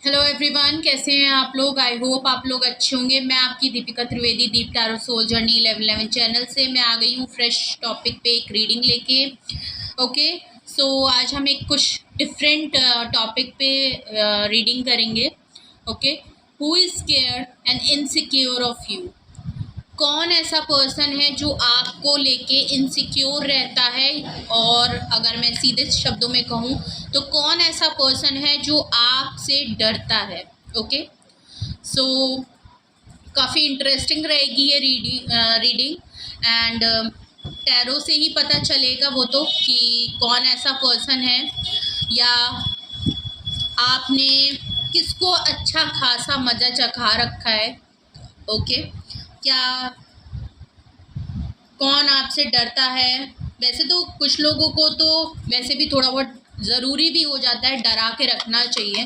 Hello everyone, कैसे हैं आप लोग। आई होप आप लोग अच्छे होंगे। मैं आपकी दीपिका त्रिवेदी, दीप टैरो सोल जर्नी 1111 चैनल से मैं आ गई हूँ फ्रेश टॉपिक पे एक रीडिंग लेके। ओके, सो आज हम एक कुछ डिफरेंट टॉपिक पे रीडिंग करेंगे। Okay, who is scared and insecure of you. कौन ऐसा पर्सन है जो आपको लेके इनसिक्योर रहता है, और अगर मैं सीधे शब्दों में कहूँ तो कौन ऐसा पर्सन है जो आपसे डरता है। ओके, सो काफ़ी इंटरेस्टिंग रहेगी ये रीडिंग एंड टैरो से ही पता चलेगा वो तो कि कौन ऐसा पर्सन है, या आपने किसको अच्छा खासा मज़ा चखा रखा है। ओके, क्या कौन आपसे डरता है। वैसे तो कुछ लोगों को तो वैसे भी थोड़ा बहुत ज़रूरी भी हो जाता है, डरा के रखना चाहिए,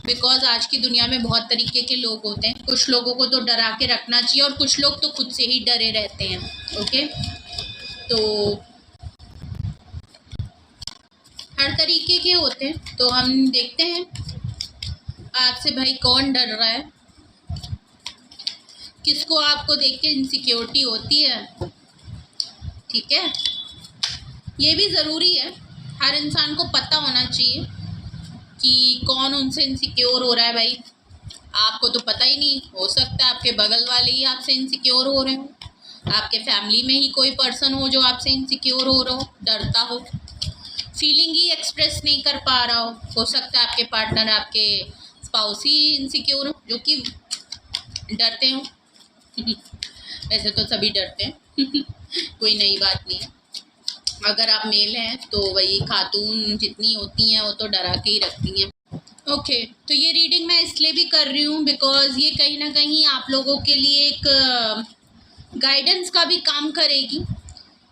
बिकॉज आज की दुनिया में बहुत तरीके के लोग होते हैं। कुछ लोगों को तो डरा के रखना चाहिए और कुछ लोग तो खुद से ही डरे रहते हैं। ओके, तो हर तरीके के होते हैं, तो हम देखते हैं आपसे भाई कौन डर रहा है, किसको आपको देख के इनसिक्योरिटी होती है। ठीक है, ये भी ज़रूरी है, हर इंसान को पता होना चाहिए कि कौन उनसे इनसिक्योर हो रहा है। भाई आपको तो पता ही नहीं, हो सकता है आपके बगल वाले ही आपसे इनसिक्योर हो रहे हो, आपके फैमिली में ही कोई पर्सन हो जो आपसे इनसिक्योर हो रहा हो, डरता हो, फीलिंग ही एक्सप्रेस नहीं कर पा रहा हो सकता है आपके पार्टनर, आपके स्पाउस ही इनसिक्योर हो जो कि डरते हो। वैसे तो सभी डरते हैं कोई नई बात नहीं है। अगर आप मेल हैं तो वही खातून जितनी होती हैं वो तो डरा के ही रखती हैं। ओके, तो ये रीडिंग मैं इसलिए भी कर रही हूँ बिकॉज ये कहीं ना कहीं आप लोगों के लिए एक गाइडेंस का भी काम करेगी,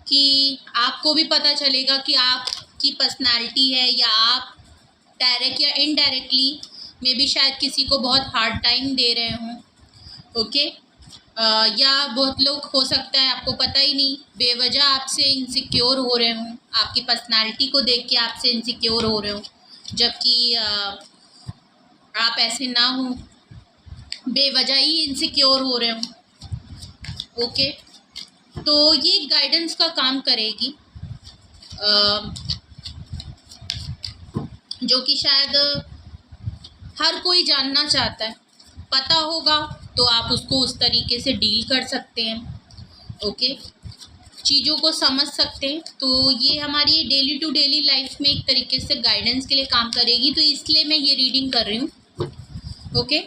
कि आपको भी पता चलेगा कि आपकी पर्सनालिटी है, या आप डायरेक्ट या इनडायरेक्टली मे भी शायद किसी को बहुत हार्ड टाइम दे रहे हों। ओके, या बहुत लोग हो सकता है आपको पता ही नहीं, बेवजह आपसे इनसिक्योर हो रहे हों, आपकी पर्सनालिटी को देख के आपसे इनसिक्योर हो रहे हों, जबकि आप ऐसे ना हो, बेवजह ही इनसिक्योर हो रहे हों। ओके, तो ये गाइडेंस का काम करेगी, जो कि शायद हर कोई जानना चाहता है। पता होगा तो आप उसको उस तरीके से डील कर सकते हैं। ओके, चीज़ों को समझ सकते हैं। तो ये हमारी डेली टू डेली लाइफ में एक तरीके से गाइडेंस के लिए काम करेगी, तो इसलिए मैं ये रीडिंग कर रही हूँ। ओके,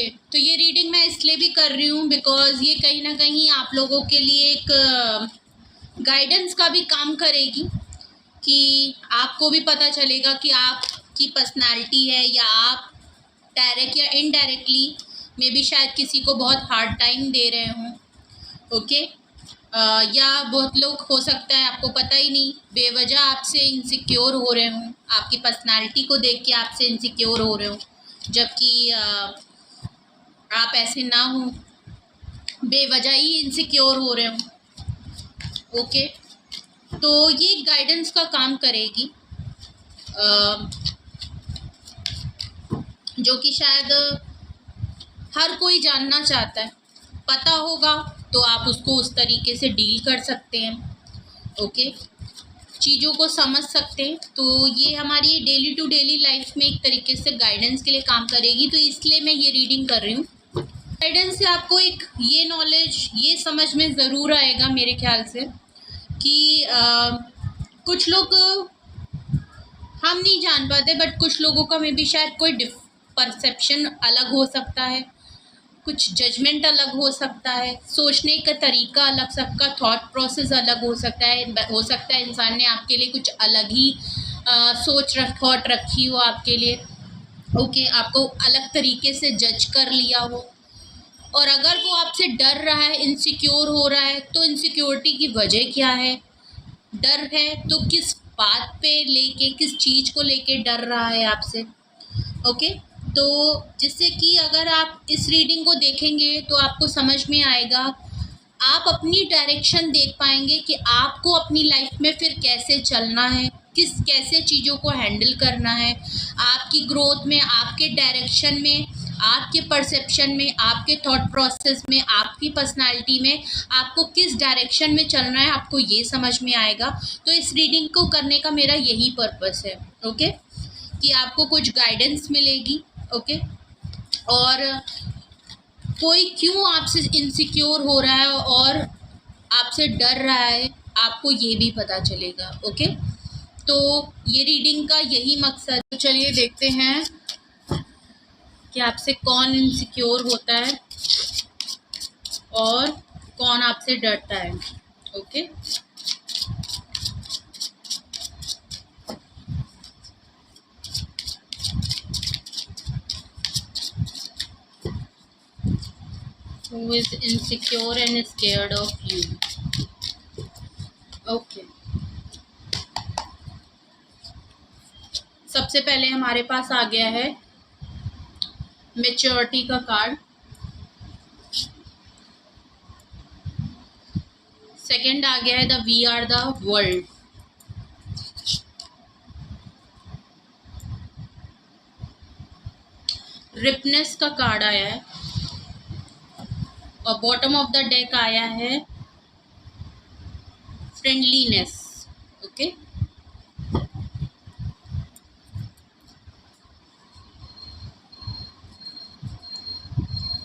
तो ये रीडिंग मैं इसलिए भी कर रही हूँ बिकॉज ये कहीं ना कहीं आप लोगों के लिए एक गाइडेंस का भी काम करेगी, कि आपको भी पता चलेगा कि आपकी पर्सनालिटी है, या आप डायरेक्ट या इनडायरेक्टली मे भी शायद किसी को बहुत हार्ड टाइम दे रहे हों। ओके, या बहुत लोग हो सकता है आपको पता ही नहीं, बेवजह आपसे इनसिक्योर हो रहे हों, आपकी पर्सनालिटी को देख के आपसे इनसिक्योर हो रहे हों, जबकि आप ऐसे ना हो, बेवजह ही इनसिक्योर हो रहे हों। ओके, तो ये गाइडेंस का काम करेगी, जो कि शायद हर कोई जानना चाहता है। पता होगा तो आप उसको उस तरीके से डील कर सकते हैं। ओके, चीज़ों को समझ सकते हैं। तो ये हमारी डेली टू डेली लाइफ में एक तरीके से गाइडेंस के लिए काम करेगी, तो इसलिए मैं ये रीडिंग कर रही हूँ। गाइडेंस से आपको एक ये नॉलेज, ये समझ में ज़रूर आएगा मेरे ख्याल से, कि कुछ लोग हम नहीं जान पाते, बट कुछ लोगों का मे बी शायद कोई परसेप्शन अलग हो सकता है, कुछ जजमेंट अलग हो सकता है, सोचने का तरीका अलग, सबका थॉट प्रोसेस अलग हो सकता है इंसान ने आपके लिए कुछ अलग ही थॉट रखी हो आपके लिए। ओके, आपको अलग तरीके से जज कर लिया हो, और अगर वो आपसे डर रहा है, इनसिक्योर हो रहा है, तो इनसिक्योरिटी की वजह क्या है, डर है तो किस बात पे लेके, किस चीज़ को लेके डर रहा है आपसे। ओके, तो जिससे कि अगर आप इस रीडिंग को देखेंगे तो आपको समझ में आएगा, आप अपनी डायरेक्शन देख पाएंगे कि आपको अपनी लाइफ में फिर कैसे चलना है, कैसे चीज़ों को हैंडल करना है, आपकी ग्रोथ में, आपके डायरेक्शन में, आपके परसेप्शन में, आपके थॉट प्रोसेस में, आपकी पर्सनालिटी में आपको किस डायरेक्शन में चलना है, आपको ये समझ में आएगा। तो इस रीडिंग को करने का मेरा यही पर्पस है, ओके, कि आपको कुछ गाइडेंस मिलेगी, ओके, और कोई क्यों आपसे इनसिक्योर हो रहा है और आपसे डर रहा है, आपको ये भी पता चलेगा, ओके। तो ये रीडिंग का यही मकसद। तो चलिए देखते हैं कि आपसे कौन इनसिक्योर होता है और कौन आपसे डरता है, okay. Who is insecure and scared of you? Okay. सबसे पहले हमारे पास आ गया है मैच्योरिटी का कार्ड, सेकंड आ गया है the we are the world, ripeness का कार्ड आया है और बॉटम ऑफ द डेक आया है फ्रेंडलीनेस, ओके।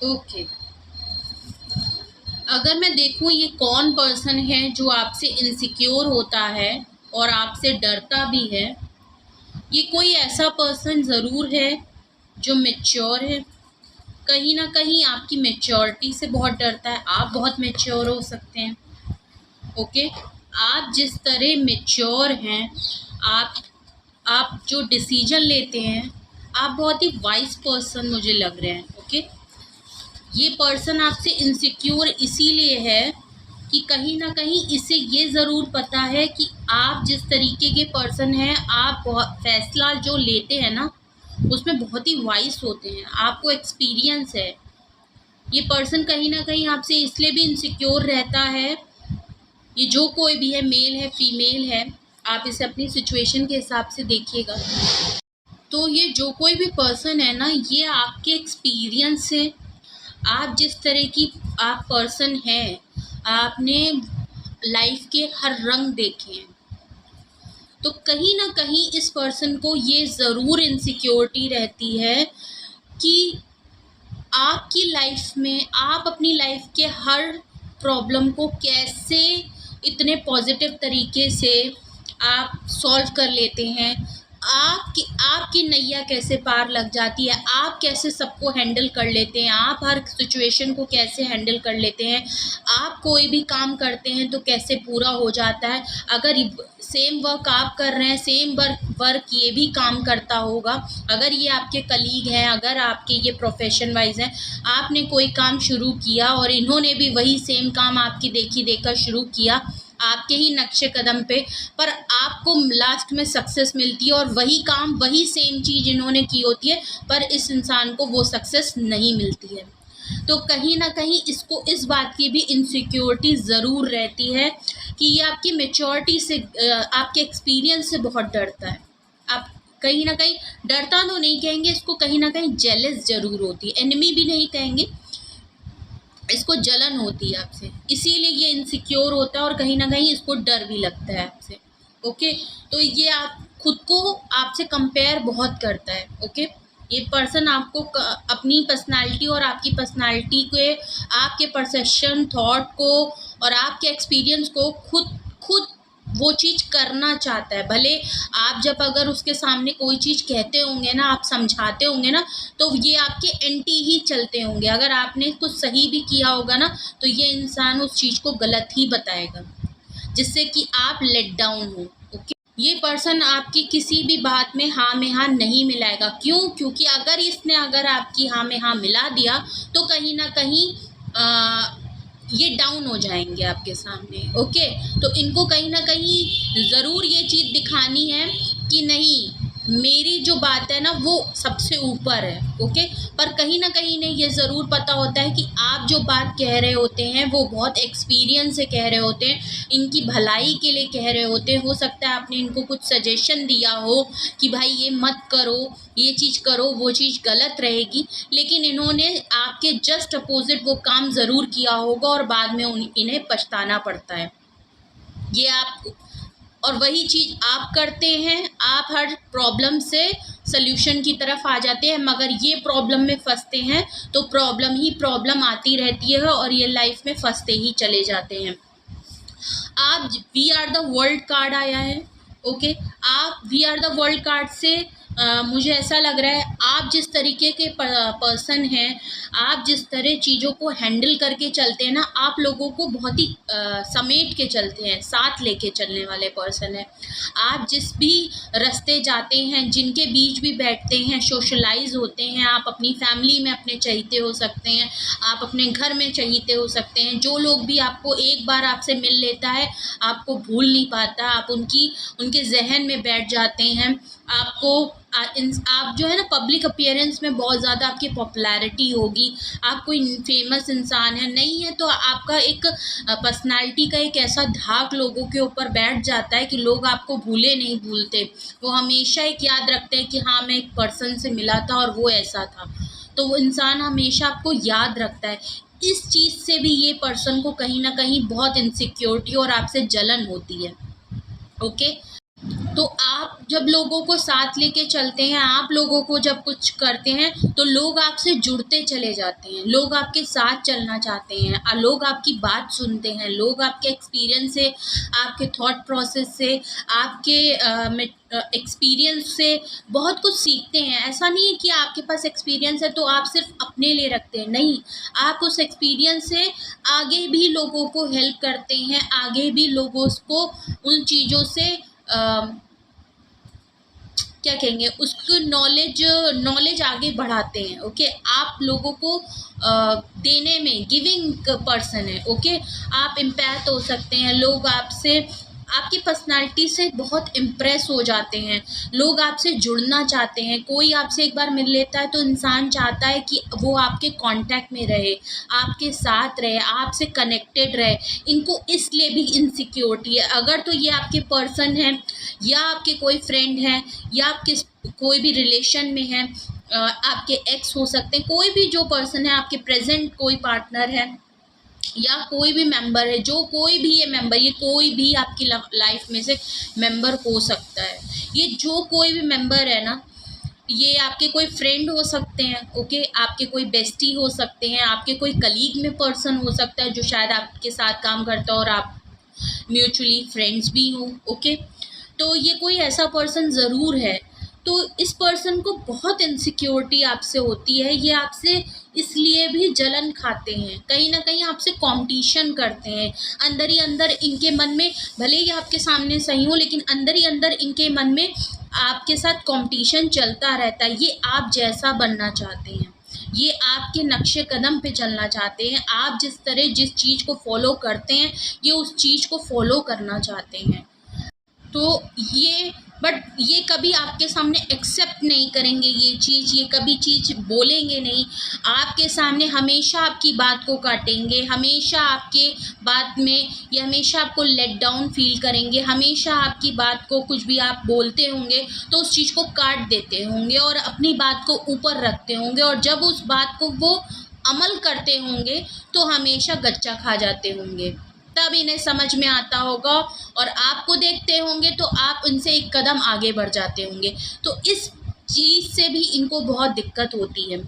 ओके, अगर मैं देखूं ये कौन पर्सन है जो आपसे इनसिक्योर होता है और आपसे डरता भी है, ये कोई ऐसा पर्सन ज़रूर है जो मैच्योर है, कहीं ना कहीं आपकी मैच्योरिटी से बहुत डरता है। आप बहुत मैच्योर हो सकते हैं, ओके। आप जिस तरह मैच्योर हैं, आप जो डिसीजन लेते हैं, आप बहुत ही वाइज पर्सन मुझे लग रहे हैं, ओके। ये पर्सन आपसे इनसिक्योर इसीलिए है कि कहीं ना कहीं इसे ये ज़रूर पता है कि आप जिस तरीके के पर्सन हैं, आप फैसला जो लेते हैं ना उसमें बहुत ही वाइज होते हैं, आपको एक्सपीरियंस है। ये पर्सन कहीं ना कहीं आपसे इसलिए भी इनसिक्योर रहता है, ये जो कोई भी है, मेल है फीमेल है, आप इसे अपनी सिचुएशन के हिसाब से देखिएगा। तो ये जो कोई भी पर्सन है ना, ये आपके एक्सपीरियंस से, आप जिस तरह की आप पर्सन हैं, आपने लाइफ के हर रंग देखे हैं, तो कहीं ना कहीं इस पर्सन को ये ज़रूर इनसिक्योरिटी रहती है कि आपकी लाइफ में आप अपनी लाइफ के हर प्रॉब्लम को कैसे इतने पॉजिटिव तरीके से आप सॉल्व कर लेते हैं, आपकी नैया कैसे पार लग जाती है, आप कैसे सबको हैंडल कर लेते हैं, आप हर सिचुएशन को कैसे हैंडल कर लेते हैं, आप कोई भी काम करते हैं तो कैसे पूरा हो जाता है। अगर सेम वर्क आप कर रहे हैं, सेम वर्क ये भी काम करता होगा, अगर ये आपके कलीग हैं, अगर आपके ये प्रोफेशन वाइज हैं, आपने कोई काम शुरू किया और इन्होंने भी वही सेम काम आपकी देखी देखकर शुरू किया, आपके ही नक्शे कदम पे, पर आपको लास्ट में सक्सेस मिलती है और वही काम, वही सेम चीज़ इन्होंने की होती है, पर इस इंसान को वो सक्सेस नहीं मिलती है। तो कहीं ना कहीं इसको इस बात की भी इनसिक्योरिटी ज़रूर रहती है कि ये आपकी मैच्योरिटी से, आपके एक्सपीरियंस से बहुत डरता है। आप कहीं ना कहीं, डरता तो नहीं कहेंगे इसको, कहीं ना कहीं जेलस ज़रूर होती है, एनिमी भी नहीं कहेंगे, इसको जलन होती है आपसे, इसीलिए ये इनसिक्योर होता है और कहीं ना कहीं इसको डर भी लगता है आपसे, ओके। तो ये आप खुद को आपसे कंपेयर बहुत करता है, ओके। ये पर्सन आपको अपनी पर्सनालिटी और आपकी पर्सनालिटी के, आपके परसेप्शन, थॉट को और आपके एक्सपीरियंस को खुद वो चीज़ करना चाहता है। भले आप जब अगर उसके सामने कोई चीज़ कहते होंगे ना, आप समझाते होंगे ना, तो ये आपके एंटी ही चलते होंगे। अगर आपने कुछ सही भी किया होगा ना, तो ये इंसान उस चीज़ को गलत ही बताएगा, जिससे कि आप लेट डाउन हो, ओके। ये पर्सन आपकी किसी भी बात में हाँ में हाँ नहीं मिलाएगा। क्यों? क्योंकि अगर इसने आपकी हाँ में हाँ मिला दिया तो कहीं ना कहीं ये डाउन हो जाएंगे आपके सामने, ओके। तो इनको कहीं ना कहीं ज़रूर ये चीज़ दिखानी है कि नहीं, मेरी जो बात है ना वो सबसे ऊपर है, ओके। पर कहीं ना कहीं इन्हें ये ज़रूर पता होता है कि आप जो बात कह रहे होते हैं वो बहुत एक्सपीरियंस से कह रहे होते हैं, इनकी भलाई के लिए कह रहे होते हैं। हो सकता है आपने इनको कुछ सजेशन दिया हो कि भाई ये मत करो, ये चीज़ करो, वो चीज़ गलत रहेगी, लेकिन इन्होंने आपके जस्ट अपोजिट वो काम ज़रूर किया होगा और बाद में इन्हें पछताना पड़ता है। ये आप और वही चीज़ आप करते हैं, आप हर प्रॉब्लम से सल्यूशन की तरफ आ जाते हैं, मगर ये प्रॉब्लम में फंसते हैं तो प्रॉब्लम ही प्रॉब्लम आती रहती है और ये लाइफ में फंसते ही चले जाते हैं। आप we are the world card आया है, ओके। आप we are the world card से मुझे ऐसा लग रहा है आप जिस तरीके के पर्सन हैं, आप जिस तरह चीज़ों को हैंडल करके चलते हैं ना, आप लोगों को बहुत ही समेट के चलते हैं, साथ लेके चलने वाले पर्सन हैं। आप जिस भी रास्ते जाते हैं, जिनके बीच भी बैठते हैं, सोशलाइज होते हैं, आप अपनी फैमिली में अपने चहीते हो सकते हैं, आप अपने घर में चहीते हो सकते हैं। जो लोग भी आपको एक बार आपसे मिल लेता है आपको भूल नहीं पाता, आप उनके जहन में बैठ जाते हैं। आप जो है ना पब्लिक अपीयरेंस में बहुत ज़्यादा आपकी पॉपुलैरिटी होगी, आप कोई फेमस इंसान है नहीं है तो आपका एक पर्सनालिटी का एक ऐसा धाक लोगों के ऊपर बैठ जाता है कि लोग आपको भूले नहीं भूलते, वो हमेशा एक याद रखते हैं कि हाँ मैं एक पर्सन से मिला था और वो ऐसा था, तो वो इंसान हमेशा आपको याद रखता है। इस चीज़ से भी ये पर्सन को कहीं ना कहीं बहुत इनसिक्योरिटी और आपसे जलन होती है, ओके। तो आप जब लोगों को साथ लेके चलते हैं, आप लोगों को जब कुछ करते हैं तो लोग आपसे जुड़ते चले जाते हैं, लोग आपके साथ चलना चाहते हैं, लोग आपकी बात सुनते हैं, लोग आपके एक्सपीरियंस से, आपके थॉट प्रोसेस से, आपके एक्सपीरियंस से बहुत कुछ सीखते हैं। ऐसा नहीं है कि आपके पास एक्सपीरियंस है तो आप सिर्फ अपने लिए रखते हैं, नहीं, आप उस एक्सपीरियंस से आगे भी लोगों को हेल्प करते हैं, आगे भी लोगों को उन चीज़ों से क्या कहेंगे उसको नॉलेज आगे बढ़ाते हैं, ओके। आप लोगों को देने में गिविंग पर्सन है, ओके। आप इम्पैक्ट हो सकते हैं, लोग आपसे आपकी पर्सनालिटी से बहुत इम्प्रेस हो जाते हैं, लोग आपसे जुड़ना चाहते हैं। कोई आपसे एक बार मिल लेता है तो इंसान चाहता है कि वो आपके कांटेक्ट में रहे, आपके साथ रहे, आपसे कनेक्टेड रहे। इनको इसलिए भी इनसिक्योरिटी है। अगर तो ये आपके पर्सन हैं या आपके कोई फ्रेंड हैं या आपके कोई भी रिलेशन में है, आपके एक्स हो सकते हैं, कोई भी जो पर्सन है, आपके प्रेजेंट कोई पार्टनर है या कोई भी मेंबर है, जो कोई भी ये मेंबर, ये कोई भी आपकी लाइफ में से मेंबर हो सकता है। ये जो कोई भी मेंबर है ना, ये आपके कोई फ्रेंड हो सकते हैं, ओके, आपके कोई बेस्टी हो सकते हैं, आपके कोई कलीग में पर्सन हो सकता है जो शायद आपके साथ काम करता हो और आप म्यूचुअली फ्रेंड्स भी हो, ओके। तो ये कोई ऐसा पर्सन ज़रूर है। तो इस पर्सन को बहुत इनसिक्योरिटी आपसे होती है, ये आपसे इसलिए भी जलन खाते हैं, कहीं ना कहीं आपसे कंपटीशन करते हैं। अंदर ही अंदर इनके मन में, भले ही आपके सामने सही हो, लेकिन अंदर ही अंदर इनके मन में आपके साथ कंपटीशन चलता रहता है। ये आप जैसा बनना चाहते हैं, ये आपके नक्शे कदम पे चलना चाहते हैं, आप जिस तरह जिस चीज़ को फॉलो करते हैं ये उस चीज़ को फॉलो करना चाहते हैं। तो ये कभी आपके सामने एक्सेप्ट नहीं करेंगे ये चीज़, ये कभी चीज़ बोलेंगे नहीं आपके सामने, हमेशा आपकी बात को काटेंगे, हमेशा आपके बात में ये हमेशा आपको लेट डाउन फील करेंगे, हमेशा आपकी बात को कुछ भी आप बोलते होंगे तो उस चीज़ को काट देते होंगे और अपनी बात को ऊपर रखते होंगे, और जब उस बात को वो अमल करते होंगे तो हमेशा गच्चा खा जाते होंगे। तब इन्हें समझ में आता होगा और आपको देखते होंगे तो आप उनसे एक कदम आगे बढ़ जाते होंगे। तो इस चीज़ से भी इनको बहुत दिक्कत होती है।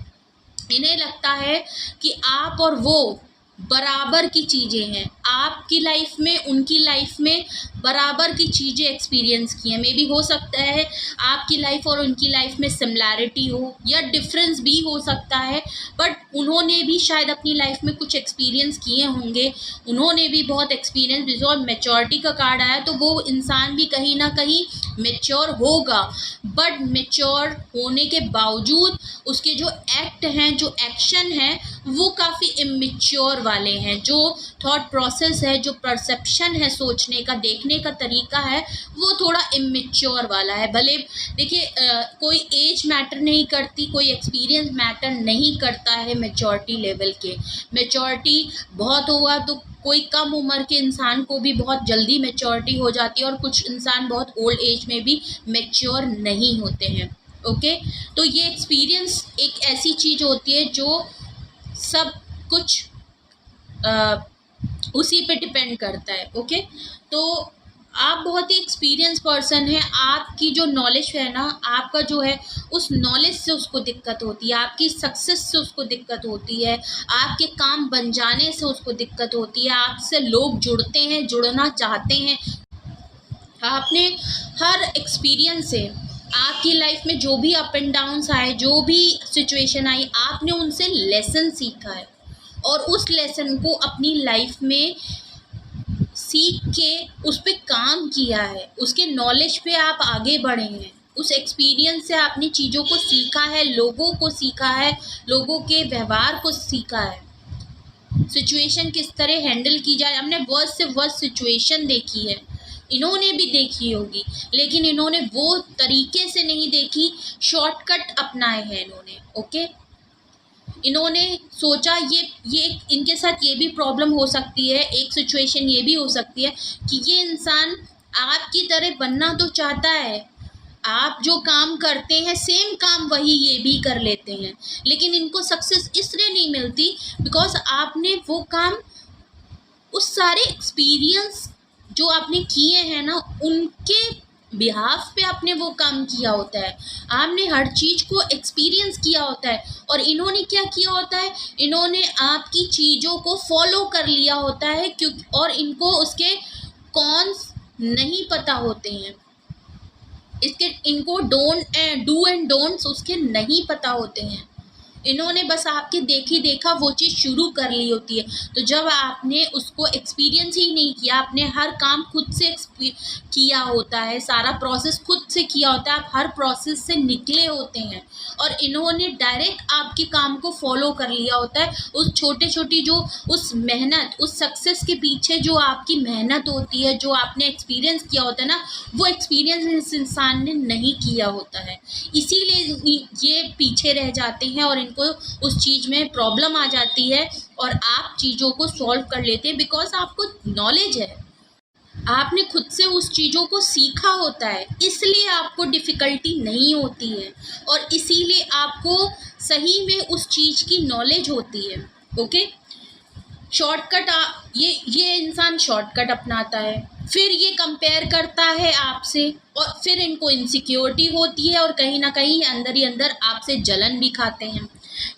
इन्हें लगता है कि आप और वो बराबर की चीज़ें हैं, आपकी लाइफ में उनकी लाइफ में बराबर की चीज़ें एक्सपीरियंस की हैं। मे बी हो सकता है आपकी लाइफ और उनकी लाइफ में सिमिलैरिटी हो या डिफरेंस भी हो सकता है, बट उन्होंने भी शायद अपनी लाइफ में कुछ एक्सपीरियंस किए होंगे, उन्होंने भी बहुत एक्सपीरियंस, और मैच्योरिटी का कार्ड आया तो वो इंसान भी कहीं ना कहीं मेच्योर होगा, बट मेच्योर होने के बावजूद उसके जो एक्ट हैं, जो एक्शन हैं, वो काफ़ी इमेच्योर वाले हैं, जो थॉट प्रोसेस प्रोसेस है, जो परसेप्शन है सोचने का, देखने का तरीका है, वो थोड़ा इमेच्योर वाला है। भले देखिए कोई एज मैटर नहीं करती, कोई एक्सपीरियंस मैटर नहीं करता है मैच्योरिटी लेवल के। मैच्योरिटी बहुत हुआ तो कोई कम उम्र के इंसान को भी बहुत जल्दी मैच्योरिटी हो जाती है, और कुछ इंसान बहुत ओल्ड एज में भी मैच्योर नहीं होते हैं। ओके, तो ये एक्सपीरियंस एक ऐसी चीज़ होती है जो सब कुछ उसी पे डिपेंड करता है। ओके, तो आप बहुत ही एक्सपीरियंस पर्सन हैं, आपकी जो नॉलेज है ना, आपका जो है उस नॉलेज से उसको दिक्कत होती है, आपकी सक्सेस से उसको दिक्कत होती है, आपके काम बन जाने से उसको दिक्कत होती है, आपसे लोग जुड़ते हैं, जुड़ना चाहते हैं। आपने हर एक्सपीरियंस से आपकी लाइफ में जो भी अप एंड डाउन्स आए, जो भी सिचुएशन आई, आपने उनसे लेसन सीखा है, और उस लेसन को अपनी लाइफ में सीख के उस पर काम किया है, उसके नॉलेज पे आप आगे बढ़े हैं। उस एक्सपीरियंस से आपने चीज़ों को सीखा है, लोगों को सीखा है, लोगों के व्यवहार को सीखा है, सिचुएशन किस तरह हैंडल की जाए। हमने वर्स्ट से वर्स्ट सिचुएशन देखी है, इन्होंने भी देखी होगी, लेकिन इन्होंने वो तरीके से नहीं देखी, शॉर्टकट अपनाए हैं इन्होंने। ओके, इन्होंने सोचा ये इनके साथ ये भी प्रॉब्लम हो सकती है, एक सिचुएशन ये भी हो सकती है कि ये इंसान आपकी तरह बनना तो चाहता है, आप जो काम करते हैं सेम काम वही ये भी कर लेते हैं, लेकिन इनको सक्सेस इसलिए नहीं मिलती बिकॉज आपने वो काम, उस सारे एक्सपीरियंस जो आपने किए हैं ना, उनके बिहाफ पे आपने वो काम किया होता है, आपने हर चीज़ को एक्सपीरियंस किया होता है। और इन्होंने क्या किया होता है, इन्होंने आपकी चीज़ों को फॉलो कर लिया होता है, क्योंकि और इनको उसके कॉन्स नहीं पता होते हैं, इनको डू एंड डोंट्स उसके नहीं पता होते हैं। इन्होंने बस आपके देखी देखा वो चीज़ शुरू कर ली होती है। तो जब आपने उसको एक्सपीरियंस ही नहीं किया, आपने हर काम खुद से किया होता है, सारा प्रोसेस खुद से किया होता है, आप हर प्रोसेस से निकले होते हैं, और इन्होंने डायरेक्ट आपके काम को फॉलो कर लिया होता है। उस छोटी छोटी जो उस मेहनत, उस सक्सेस के पीछे जो आपकी मेहनत होती है, जो आपने एक्सपीरियंस किया होता है ना, वो एक्सपीरियंस इस इंसान ने नहीं किया होता है, इसीलिए ये पीछे रह जाते हैं और को उस चीज़ में प्रॉब्लम आ जाती है, और आप चीज़ों को सॉल्व कर लेते हैं बिकॉज आपको नॉलेज है, आपने खुद से उस चीज़ों को सीखा होता है, इसलिए आपको डिफ़िकल्टी नहीं होती है, और इसीलिए आपको सही में उस चीज़ की नॉलेज होती है। ओके, शॉर्टकट ये इंसान शॉर्टकट अपनाता है, फिर ये कंपेयर करता है आपसे, और फिर इनको इनसिक्योरिटी होती है, और कहीं ना कहीं अंदर ही अंदर आपसे जलन भी खाते हैं।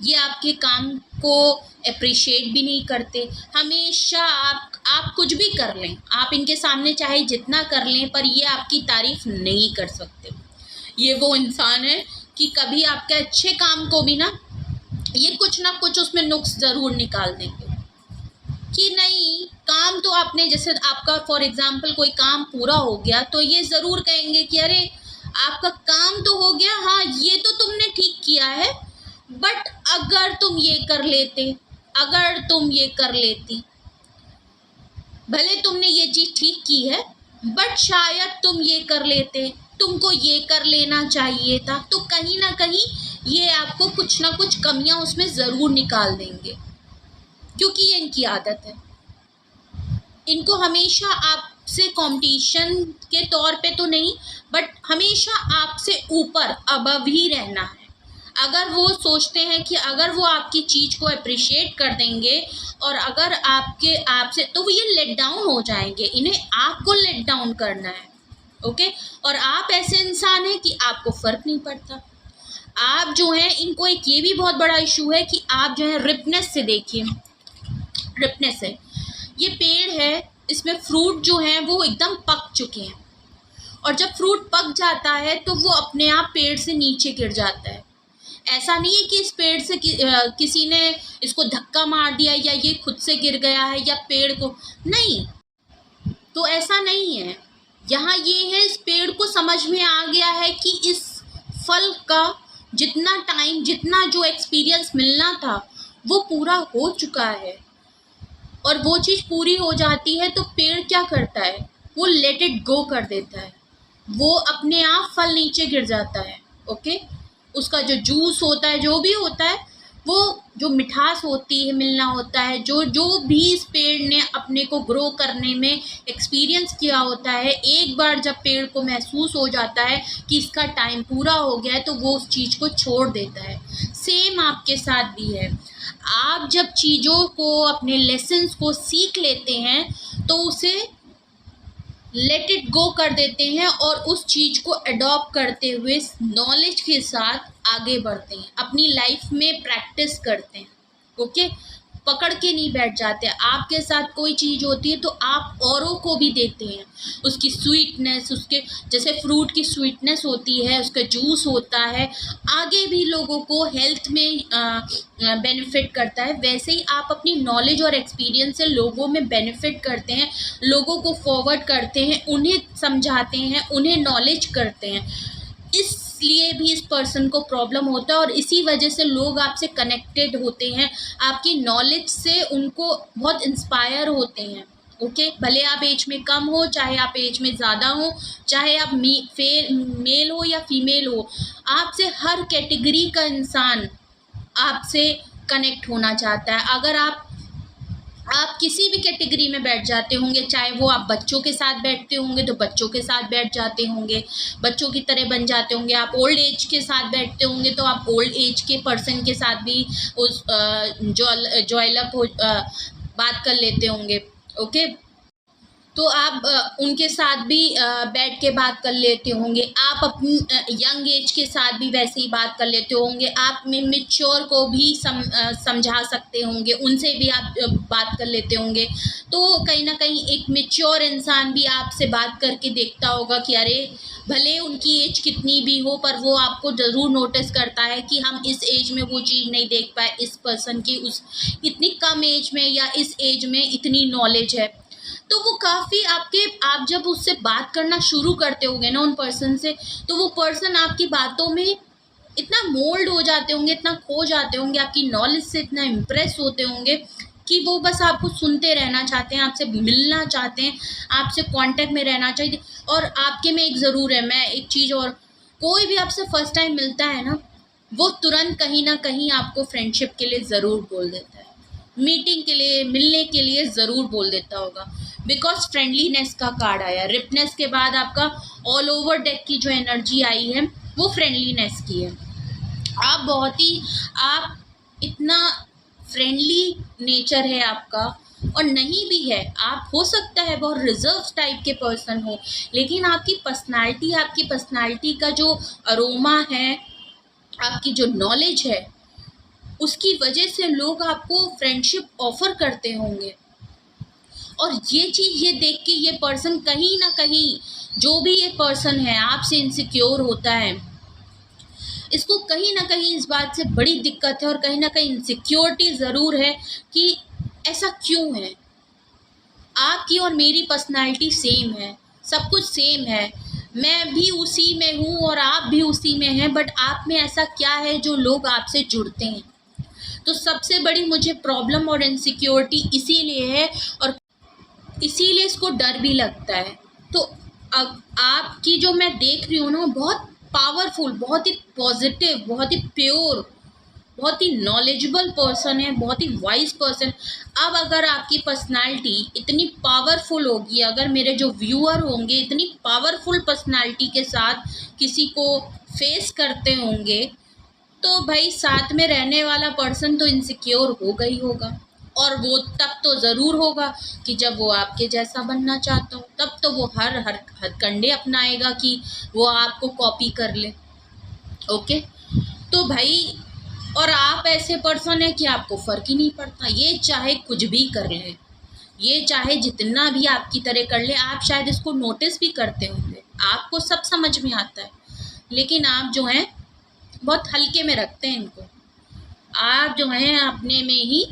ये आपके काम को अप्रिशिएट भी नहीं करते। हमेशा आप कुछ भी कर लें, आप इनके सामने चाहे जितना कर लें, पर ये आपकी तारीफ नहीं कर सकते। ये वो इंसान है कि कभी आपके अच्छे काम को भी ना, ये कुछ ना कुछ उसमें नुक्स ज़रूर निकाल देंगे कि नहीं, काम तो आपने, जैसे आपका फॉर एग्जांपल कोई काम पूरा हो गया तो ये ज़रूर कहेंगे कि अरे आपका काम तो हो गया, हाँ ये तो तुमने ठीक किया है, बट अगर तुम ये कर लेते, अगर तुम ये कर लेती, भले तुमने ये चीज़ ठीक की है बट शायद तुम ये कर लेते, तुमको ये कर लेना चाहिए था। तो कहीं ना कहीं ये आपको कुछ ना कुछ कमियां उसमें ज़रूर निकाल देंगे, क्योंकि ये इनकी आदत है। इनको हमेशा आपसे कंपटीशन के तौर पे तो नहीं, बट हमेशा आपसे ऊपर अबव ही रहना है। अगर वो सोचते हैं कि अगर वो आपकी चीज़ को अप्रिशिएट कर देंगे और अगर आपसे, तो वो ये लेट डाउन हो जाएंगे, इन्हें आपको लेट डाउन करना है। ओके, और आप ऐसे इंसान हैं कि आपको फ़र्क नहीं पड़ता। आप जो हैं, इनको एक ये भी बहुत बड़ा इशू है कि आप जो है रिपनेस से देखिए, रिपनेस है, ये पेड़ है, इसमें फ्रूट जो हैं वो एकदम पक चुके हैं, और जब फ्रूट पक जाता है तो वो अपने आप पेड़ से नीचे गिर जाता है। ऐसा नहीं है कि इस पेड़ से किसी ने इसको धक्का मार दिया या ये खुद से गिर गया है या पेड़ को, नहीं, तो ऐसा नहीं है। यहाँ ये है, इस पेड़ को समझ में आ गया है कि इस फल का जितना टाइम, जितना जो एक्सपीरियंस मिलना था वो पूरा हो चुका है, और वो चीज़ पूरी हो जाती है तो पेड़ क्या करता है, वो लेट इट गो कर देता है, वो अपने आप फल नीचे गिर जाता है। ओके, उसका जो जूस होता है, जो भी होता है, वो जो मिठास होती है, मिलना होता है, जो जो भी इस पेड़ ने अपने को ग्रो करने में एक्सपीरियंस किया होता है, एक बार जब पेड़ को महसूस हो जाता है कि इसका टाइम पूरा हो गया है तो वो उस चीज़ को छोड़ देता है। सेम आपके साथ भी है। आप जब चीज़ों को, अपने लेसन्स को सीख लेते हैं तो उसे लेट इट गो कर देते हैं और उस चीज़ को अडॉप्ट करते हुए नॉलेज के साथ आगे बढ़ते हैं, अपनी लाइफ में प्रैक्टिस करते हैं। ओके, पकड़ के नहीं बैठ जाते। आपके साथ कोई चीज़ होती है तो आप औरों को भी देते हैं, उसकी स्वीटनेस, उसके जैसे फ्रूट की स्वीटनेस होती है, उसका जूस होता है, आगे भी लोगों को हेल्थ में बेनिफिट करता है। वैसे ही आप अपनी नॉलेज और एक्सपीरियंस से लोगों में बेनिफिट करते हैं, लोगों को फॉरवर्ड करते हैं, उन्हें समझाते हैं, उन्हें नॉलेज करते हैं। इसलिए भी इस पर्सन को प्रॉब्लम होता है और इसी वजह से लोग आपसे कनेक्टेड होते हैं, आपकी नॉलेज से उनको बहुत इंस्पायर होते हैं। ओके, भले आप एज में कम हो, चाहे आप एज में ज़्यादा हो, चाहे आप मेल हो या फीमेल हो, आपसे हर कैटेगरी का इंसान आपसे कनेक्ट होना चाहता है। अगर आप किसी भी कैटेगरी में बैठ जाते होंगे, चाहे वो आप बच्चों के साथ बैठते होंगे तो बच्चों के साथ बैठ जाते होंगे, बच्चों की तरह बन जाते होंगे, आप ओल्ड एज के साथ बैठते होंगे तो आप ओल्ड एज के पर्सन के साथ भी उस जॉयलक हो बात कर लेते होंगे। ओके, तो आप उनके साथ भी बैठ के बात कर लेते होंगे, आप अपनी यंग एज के साथ भी वैसे ही बात कर लेते होंगे, आप मैच्योर को भी समझा सकते होंगे, उनसे भी आप बात कर लेते होंगे। तो कहीं ना कहीं एक मैच्योर इंसान भी आपसे बात करके देखता होगा कि अरे भले उनकी एज कितनी भी हो पर वो आपको ज़रूर नोटिस करता है कि हम इस एज में वो चीज़ नहीं देख पाए, इस पर्सन की उस इतनी कम एज में या इस एज में इतनी नॉलेज है। तो वो काफ़ी आप जब उससे बात करना शुरू करते होंगे ना उन पर्सन से, तो वो पर्सन आपकी बातों में इतना मोल्ड हो जाते होंगे, इतना खो जाते होंगे, आपकी नॉलेज से इतना इम्प्रेस होते होंगे कि वो बस आपको सुनते रहना चाहते हैं, आपसे मिलना चाहते हैं, आपसे कांटेक्ट में रहना चाहिए। और आपके में एक ज़रूर है, मैं एक चीज़ और, कोई भी आपसे फर्स्ट टाइम मिलता है ना, वो तुरंत कहीं ना कहीं आपको फ्रेंडशिप के लिए ज़रूर बोल देता है, मीटिंग के लिए, मिलने के लिए ज़रूर बोल देता होगा, बिकॉज फ्रेंडलीनेस का कार्ड आया। रिपनेस के बाद आपका ऑल ओवर डेक की जो एनर्जी आई है वो फ्रेंडलीनेस की है। आप इतना फ्रेंडली नेचर है आपका, और नहीं भी है, आप हो सकता है बहुत रिजर्व टाइप के पर्सन हो, लेकिन आपकी पर्सनालिटी का जो अरोमा है, आपकी जो नॉलेज है, उसकी वजह से लोग आपको फ्रेंडशिप ऑफर करते होंगे। और ये चीज़ ये देख के ये पर्सन कहीं ना कहीं, जो भी ये पर्सन है आपसे इनसिक्योर होता है, इसको कहीं ना कहीं इस बात से बड़ी दिक्कत है और कहीं ना कहीं इनसिक्योरिटी ज़रूर है कि ऐसा क्यों है। आपकी और मेरी पर्सनालिटी सेम है, सब कुछ सेम है, मैं भी उसी में हूँ और आप भी उसी में हैं, बट आप में ऐसा क्या है जो लोग आपसे जुड़ते हैं। तो सबसे बड़ी मुझे प्रॉब्लम और इनसिक्योरिटी इसीलिए है, और इसीलिए इसको डर भी लगता है। तो आपकी जो मैं देख रही हूँ ना, बहुत पावरफुल, बहुत ही पॉजिटिव, बहुत ही प्योर, बहुत ही नॉलेजेबल पर्सन है, बहुत ही वाइज पर्सन। अब अगर आपकी पर्सनालिटी इतनी पावरफुल होगी, अगर मेरे जो व्यूअर होंगे इतनी पावरफुल पर्सनालिटी के साथ किसी को फेस करते होंगे, तो भाई साथ में रहने वाला पर्सन तो इनसिक्योर होगा ही होगा। और वो तब तो ज़रूर होगा कि जब वो आपके जैसा बनना चाहता हो, तब तो वो हर हथकंडे अपनाएगा कि वो आपको कॉपी कर ले। ओके, तो भाई, और आप ऐसे पर्सन है कि आपको फ़र्क ही नहीं पड़ता, ये चाहे कुछ भी कर ले, ये चाहे जितना भी आपकी तरह कर ले, आप शायद इसको नोटिस भी करते होंगे, आपको सब समझ में आता है, लेकिन आप जो हैं बहुत हल्के में रखते हैं इनको। आप जो हैं अपने में ही,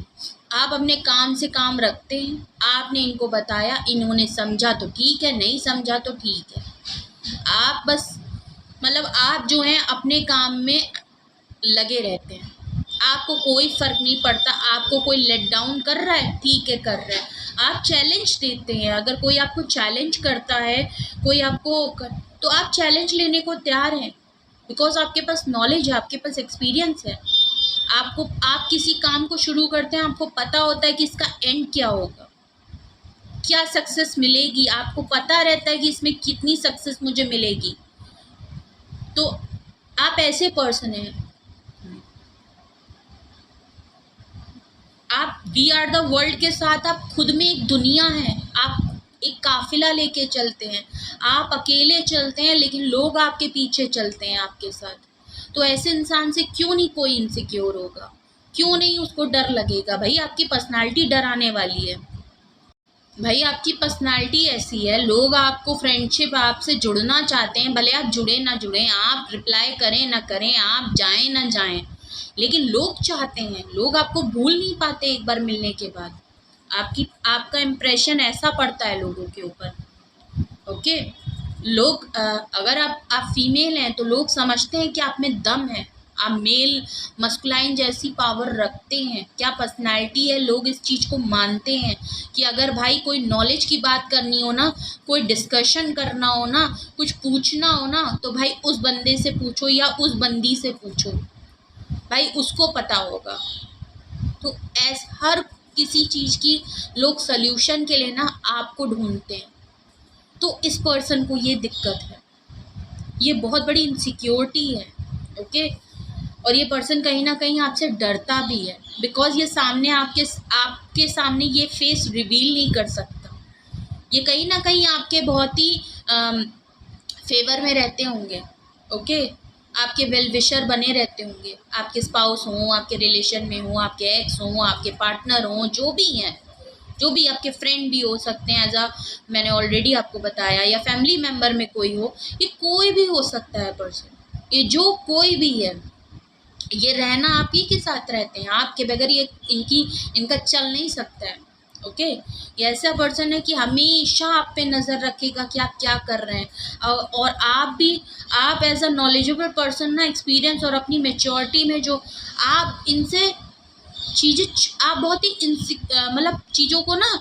आप अपने काम से काम रखते हैं। आपने इनको बताया, इन्होंने समझा तो ठीक है, नहीं समझा तो ठीक है। आप बस मतलब आप जो हैं अपने काम में लगे रहते हैं, आपको कोई फ़र्क नहीं पड़ता, आपको कोई लेट डाउन कर रहा है, ठीक है कर रहा है, आप चैलेंज देते हैं। अगर कोई आपको चैलेंज करता है, कोई आपको तो आप चैलेंज लेने को तैयार हैं, बिकॉज आपके पास नॉलेज है, आपके पास एक्सपीरियंस है। आप किसी काम को शुरू करते हैं, आपको पता होता है कि इसका एंड क्या होगा, क्या सक्सेस मिलेगी, आपको पता रहता है कि इसमें कितनी सक्सेस मुझे मिलेगी। तो आप ऐसे पर्सन हैं, आप वी आर द वर्ल्ड के साथ आप खुद में एक दुनिया है, आप एक काफिला लेके चलते हैं, आप अकेले चलते हैं लेकिन लोग आपके पीछे चलते हैं आपके साथ। तो ऐसे इंसान से क्यों नहीं कोई इनसिक्योर होगा, क्यों नहीं उसको डर लगेगा? भाई आपकी पर्सनालिटी डराने वाली है, भाई आपकी पर्सनालिटी ऐसी है, लोग आपको फ्रेंडशिप आपसे जुड़ना चाहते हैं, भले आप जुड़े ना जुड़े, आप रिप्लाई करें ना करें, आप जाएं ना जाएं, लेकिन लोग चाहते हैं, लोग आपको भूल नहीं पाते एक बार मिलने के बाद। आपका इम्प्रेशन ऐसा पड़ता है लोगों के ऊपर। ओके, लोग अगर आप फीमेल हैं तो लोग समझते हैं कि आप में दम है, आप मेल मस्कुलाइन जैसी पावर रखते हैं, क्या पर्सनालिटी है, लोग इस चीज़ को मानते हैं कि अगर भाई कोई नॉलेज की बात करनी हो ना, कोई डिस्कशन करना हो ना, कुछ पूछना हो ना, तो भाई उस बंदे से पूछो या उस बंदी से पूछो, भाई उसको पता होगा। तो हर किसी चीज़ की लोग सल्यूशन के लिए ना आपको ढूंढते हैं। तो इस पर्सन को ये दिक्कत है, ये बहुत बड़ी इनसिक्योरिटी है। ओके, और ये पर्सन कहीं ना कहीं आपसे डरता भी है, बिकॉज ये सामने आपके सामने ये फेस रिवील नहीं कर सकता। ये कहीं ना कहीं आपके बहुत ही फेवर में रहते होंगे। ओके, आपके वेल विशर बने रहते होंगे, आपके स्पाउस हों, आपके रिलेशन में हों, आपके एक्स हों, आपके पार्टनर हों, जो भी हैं, जो भी आपके फ्रेंड भी हो सकते हैं, एज मैंने ऑलरेडी आपको बताया, या फैमिली मेम्बर में कोई हो, ये कोई भी हो सकता है पर्सन, ये जो कोई भी है, ये रहना आप ही के साथ रहते हैं, आपके बगैर ये इनका चल नहीं सकता है। ओके, ये ऐसा पर्सन है कि हमेशा आप पे नज़र रखेगा कि आप क्या कर रहे हैं, और आप एज अ नॉलेजेबल पर्सन ना, एक्सपीरियंस और अपनी मेच्योरिटी में जो आप इनसे चीज़ें, आप बहुत ही मतलब चीज़ों को ना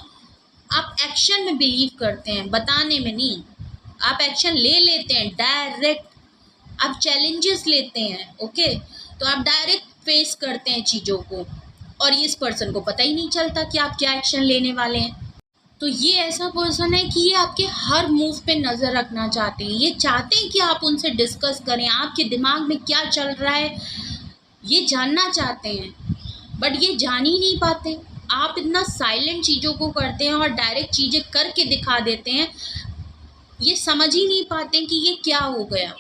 आप एक्शन में बिलीव करते हैं, बताने में नहीं। आप एक्शन ले लेते हैं डायरेक्ट, आप चैलेंजेस लेते हैं। ओके, तो आप डायरेक्ट फेस करते हैं चीज़ों को, और इस पर्सन को पता ही नहीं चलता कि आप क्या एक्शन लेने वाले हैं। तो ये ऐसा पर्सन है कि ये आपके हर मूव पे नज़र रखना चाहते हैं, ये चाहते हैं कि आप उनसे डिस्कस करें, आपके दिमाग में क्या चल रहा है ये जानना चाहते हैं, बट ये जान ही नहीं पाते। आप इतना साइलेंट चीज़ों को करते हैं और डायरेक्ट चीज़ें करके दिखा देते हैं, ये समझ ही नहीं पाते कि ये क्या हो गया।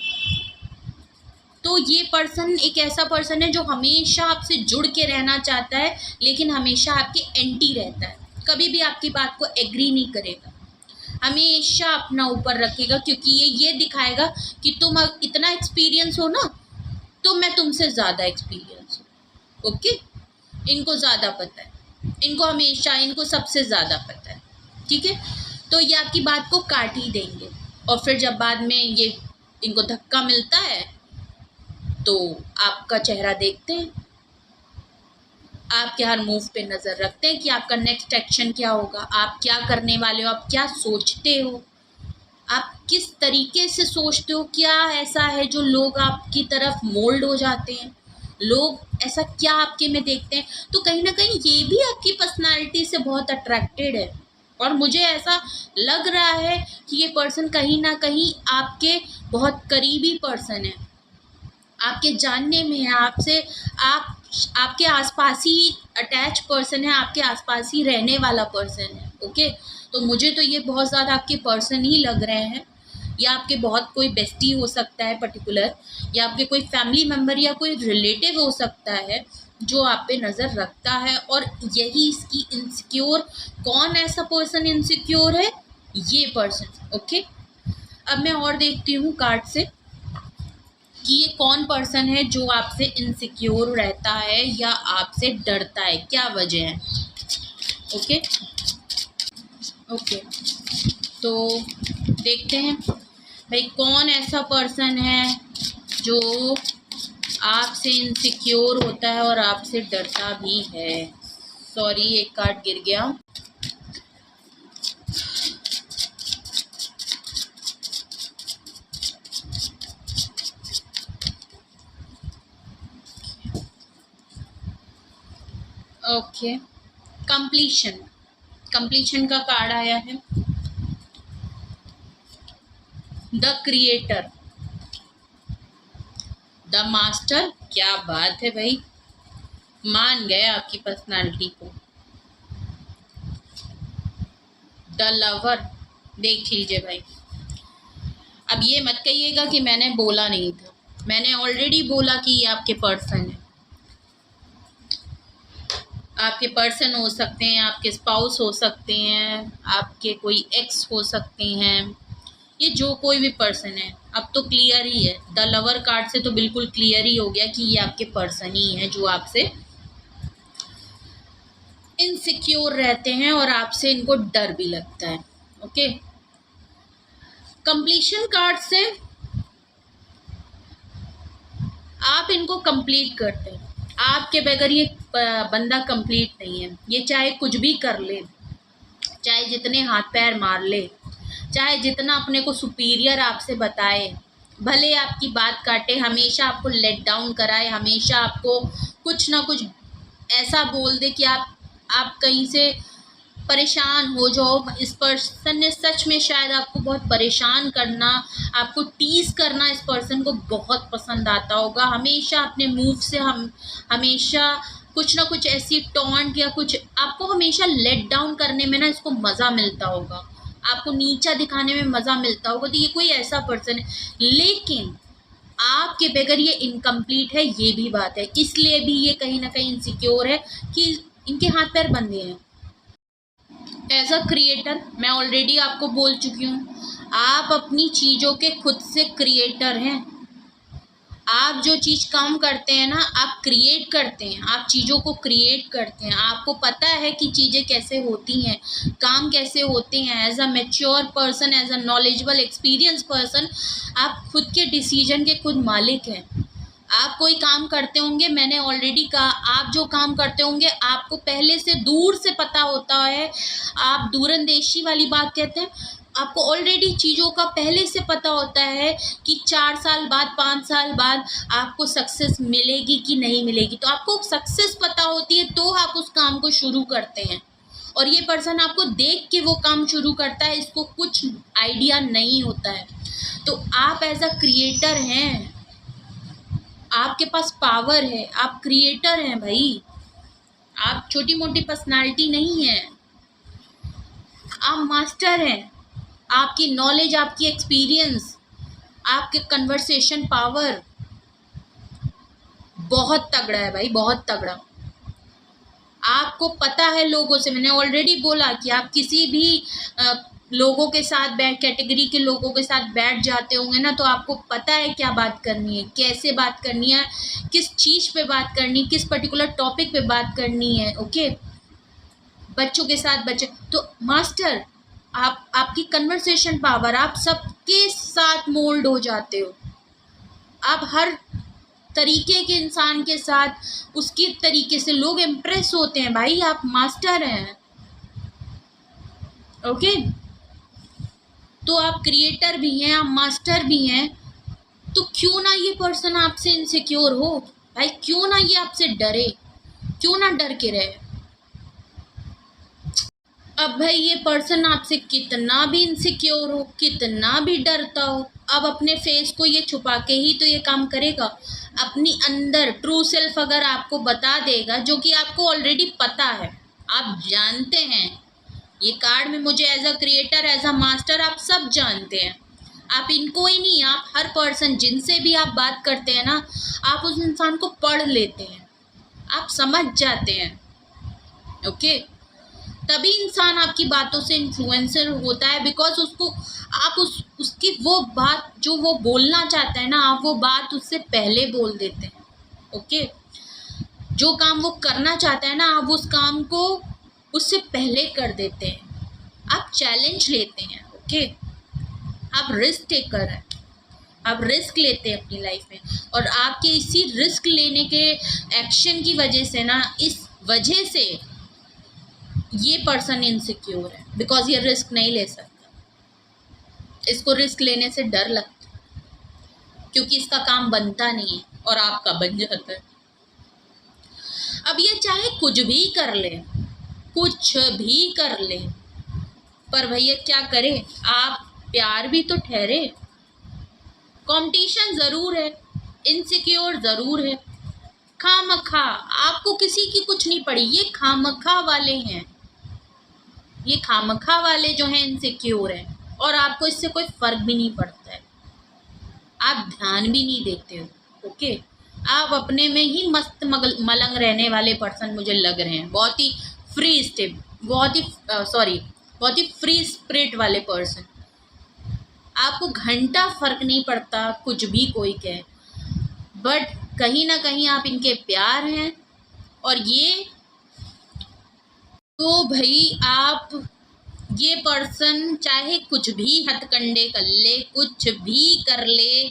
तो ये पर्सन एक ऐसा पर्सन है जो हमेशा आपसे जुड़ के रहना चाहता है, लेकिन हमेशा आपके एंटी रहता है, कभी भी आपकी बात को एग्री नहीं करेगा, हमेशा अपना ऊपर रखेगा, क्योंकि ये दिखाएगा कि तुम इतना एक्सपीरियंस हो ना, तो मैं तुमसे ज़्यादा एक्सपीरियंस हूँ। ओके, इनको ज़्यादा पता है, इनको हमेशा, इनको सबसे ज़्यादा पता है, ठीक है। तो ये आपकी बात को काट ही देंगे, और फिर जब बाद में ये इनको धक्का मिलता है तो आपका चेहरा देखते हैं, आपके हर मूव पे नज़र रखते हैं कि आपका नेक्स्ट एक्शन क्या होगा, आप क्या करने वाले हो, आप क्या सोचते हो, आप किस तरीके से सोचते हो, क्या ऐसा है जो लोग आपकी तरफ मोल्ड हो जाते हैं, लोग ऐसा क्या आपके में देखते हैं। तो कहीं ना कहीं ये भी आपकी पर्सनालिटी से बहुत अट्रैक्टेड है, और मुझे ऐसा लग रहा है कि ये पर्सन कहीं ना कहीं आपके बहुत करीबी पर्सन है, आपके जानने में है, आपके आसपास ही अटैच पर्सन है, आपके आसपास ही रहने वाला पर्सन है। ओके, तो मुझे तो ये बहुत ज़्यादा आपके पर्सन ही लग रहे हैं, या आपके बहुत कोई बेस्टी हो सकता है पर्टिकुलर, या आपके कोई फैमिली मेम्बर या कोई रिलेटिव हो सकता है जो आप पे नज़र रखता है, और यही इसकी इनसिक्योर, कौन ऐसा पर्सन इनसिक्योर है, ये पर्सन। ओके, अब मैं और देखती हूँ कार्ड से कि ये कौन पर्सन है जो आपसे इनसिक्योर रहता है या आपसे डरता है, क्या वजह है। ओके ओके, तो देखते हैं भाई कौन ऐसा पर्सन है जो आपसे इनसिक्योर होता है और आपसे डरता भी है। सॉरी, एक कार्ड गिर गया। ओके, कंप्लीशन का कार्ड आया है। The creator, the master. क्या बात है भाई, मान गए आपकी पर्सनालिटी को। द लवर, देख लीजिए भाई। अब ये मत कहिएगा कि मैंने बोला नहीं था, मैंने ऑलरेडी बोला कि ये आपके पर्सन है। आपके पर्सन हो सकते हैं, आपके स्पाउस हो सकते हैं, आपके कोई एक्स हो सकते हैं, ये जो कोई भी पर्सन है। अब तो क्लियर ही है, द लवर कार्ड से तो बिल्कुल क्लियर ही हो गया कि ये आपके पर्सन ही है जो आपसे इनसिक्योर रहते हैं और आपसे इनको डर भी लगता है। ओके, कंप्लीशन कार्ड से आप इनको कंप्लीट करते हैं। आपके बगैर ये बंदा कंप्लीट नहीं है। ये चाहे कुछ भी कर ले, चाहे जितने हाथ पैर मार ले, चाहे जितना अपने को सुपीरियर आपसे बताए, भले आपकी बात काटे, हमेशा आपको लेट डाउन कराए, हमेशा आपको कुछ ना कुछ ऐसा बोल दे कि आप कहीं से परेशान हो जाओ। इस पर्सन ने सच में शायद आपको बहुत परेशान करना, आपको टीज करना इस पर्सन को बहुत पसंद आता होगा। हमेशा अपने मूव से हमेशा कुछ ना कुछ ऐसी टॉन्ट या कुछ आपको हमेशा लेट डाउन करने में ना इसको मज़ा मिलता होगा, आपको नीचा दिखाने में मज़ा मिलता होगा। तो ये कोई ऐसा पर्सन है, लेकिन आपके बगैर ये इनकम्प्लीट है, ये भी बात है। इसलिए भी ये कहीं ना कहीं इनसिक्योर है कि इनके हाथ पैर बंधे हैं। एज अ क्रिएटर मैं ऑलरेडी आपको बोल चुकी हूँ, आप अपनी चीज़ों के खुद से क्रिएटर हैं। आप जो चीज़ काम करते हैं ना, आप क्रिएट करते हैं, आप चीज़ों को क्रिएट करते हैं। आपको पता है कि चीज़ें कैसे होती हैं, काम कैसे होते हैं। As a mature person, as a knowledgeable experience person, आप खुद के डिसीजन के खुद मालिक हैं। आप कोई काम करते होंगे, मैंने ऑलरेडी कहा, आप जो काम करते होंगे आपको पहले से दूर से पता होता है। आप दूरंदेशी वाली बात कहते हैं, आपको ऑलरेडी चीज़ों का पहले से पता होता है कि 4 साल बाद, 5 साल बाद आपको सक्सेस मिलेगी कि नहीं मिलेगी। तो आपको सक्सेस पता होती है तो आप उस काम को शुरू करते हैं। और ये पर्सन आपको देख के वो काम शुरू करता है, इसको कुछ आइडिया नहीं होता है। तो आप एज अ क्रिएटर हैं, आपके पास पावर है, आप क्रिएटर हैं भाई। आप छोटी मोटी पर्सनालिटी नहीं है, आप मास्टर हैं। आपकी नॉलेज, आपकी एक्सपीरियंस, आपके कन्वर्सेशन पावर बहुत तगड़ा है भाई, बहुत तगड़ा। आपको पता है लोगों से, मैंने ऑलरेडी बोला कि आप किसी भी लोगों के साथ कैटेगरी के लोगों के साथ बैठ जाते होंगे ना, तो आपको पता है क्या बात करनी है, कैसे बात करनी है, किस चीज़ पे बात करनी है, किस पर्टिकुलर टॉपिक पे बात करनी है। ओके, बच्चों के साथ बच्चे तो मास्टर, आपकी कन्वर्सेशन पावर, आप सबके साथ मोल्ड हो जाते हो। आप हर तरीके के इंसान के साथ उसकी तरीके से लोग इम्प्रेस होते हैं भाई, आप मास्टर हैं। ओके, तो आप क्रिएटर भी हैं, आप मास्टर भी हैं। तो क्यों ना ये पर्सन आपसे इनसिक्योर हो भाई, क्यों ना ये आपसे डरे, क्यों ना डर के रहे। अब भाई ये पर्सन आपसे कितना भी इनसिक्योर हो, कितना भी डरता हो, अब अपने फेस को ये छुपा के ही तो ये काम करेगा। अपनी अंदर ट्रू सेल्फ अगर आपको बता देगा, जो कि आपको ऑलरेडी पता है, आप जानते हैं। ये कार्ड में मुझे as a creator, as a master, आप सब जानते हैं। आप इनको ही नहीं, आप हर पर्सन जिनसे भी आप बात करते हैं ना, आप उस इंसान को पढ़ लेते हैं, आप समझ जाते हैं। ओके, तभी इंसान आपकी बातों से इन्फ्लुएंसर होता है, बिकॉज उसको आप उसकी वो बात जो वो बोलना चाहता है ना, आप वो बात उससे पहले बोल देते हैं। ओके, जो काम वो करना चाहता है ना, आप उस काम को उससे पहले कर देते हैं। आप चैलेंज लेते हैं। ओके, आप रिस्क टेकर हैं। आप रिस्क लेते हैं अपनी लाइफ में, और आपके इसी रिस्क लेने के एक्शन की वजह से ना, इस वजह से ये पर्सन इनसिक्योर है, बिकॉज ये रिस्क नहीं ले सकता, इसको रिस्क लेने से डर लगता है, क्योंकि इसका काम बनता नहीं है और आपका बन जाता है। अब ये चाहे कुछ भी कर ले, कुछ भी कर ले, पर भैया क्या करे, आप प्यार भी तो ठहरे। कंपटीशन ज़रूर है, इनसिक्योर ज़रूर है, खामखा आपको किसी की कुछ नहीं पड़ी, ये खामखा वाले हैं, ये खामखा वाले जो हैं इनसिक्योर हैं, और आपको इससे कोई फ़र्क भी नहीं पड़ता है, आप ध्यान भी नहीं देते हो। ओके, आप अपने में ही मस्त मलंग रहने वाले पर्सन मुझे लग रहे हैं, बहुत ही फ्री स्टेप, बहुत ही फ्री स्पिरिट वाले पर्सन। आपको घंटा फर्क नहीं पड़ता कुछ भी कोई कहे, बट कहीं ना कहीं आप इनके प्यार हैं, और ये तो भाई आप, ये पर्सन चाहे कुछ भी हथकंडे कर ले, कुछ भी कर ले,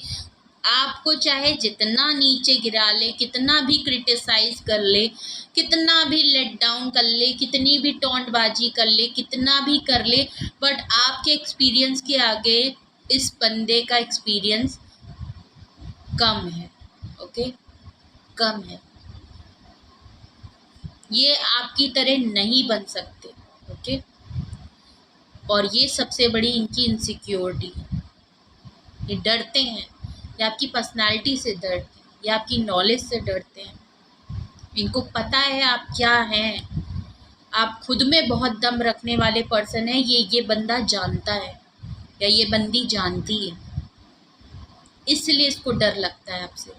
आपको चाहे जितना नीचे गिरा ले, कितना भी क्रिटिसाइज कर ले, कितना भी लेट डाउन कर ले, कितनी भी टॉन्टबाजी कर ले, कितना भी कर ले, बट आपके एक्सपीरियंस के आगे इस बंदे का एक्सपीरियंस कम है। ओके, कम है, ये आपकी तरह नहीं बन सकते। ओके, और ये सबसे बड़ी इनकी इनसिक्योरिटी है, ये डरते हैं, या आपकी पर्सनालिटी से डरते हैं, या आपकी नॉलेज से डरते हैं। इनको पता है आप क्या हैं, आप खुद में बहुत दम रखने वाले पर्सन हैं, ये बंदा जानता है या ये बंदी जानती है, इसलिए इसको डर लगता है आपसे।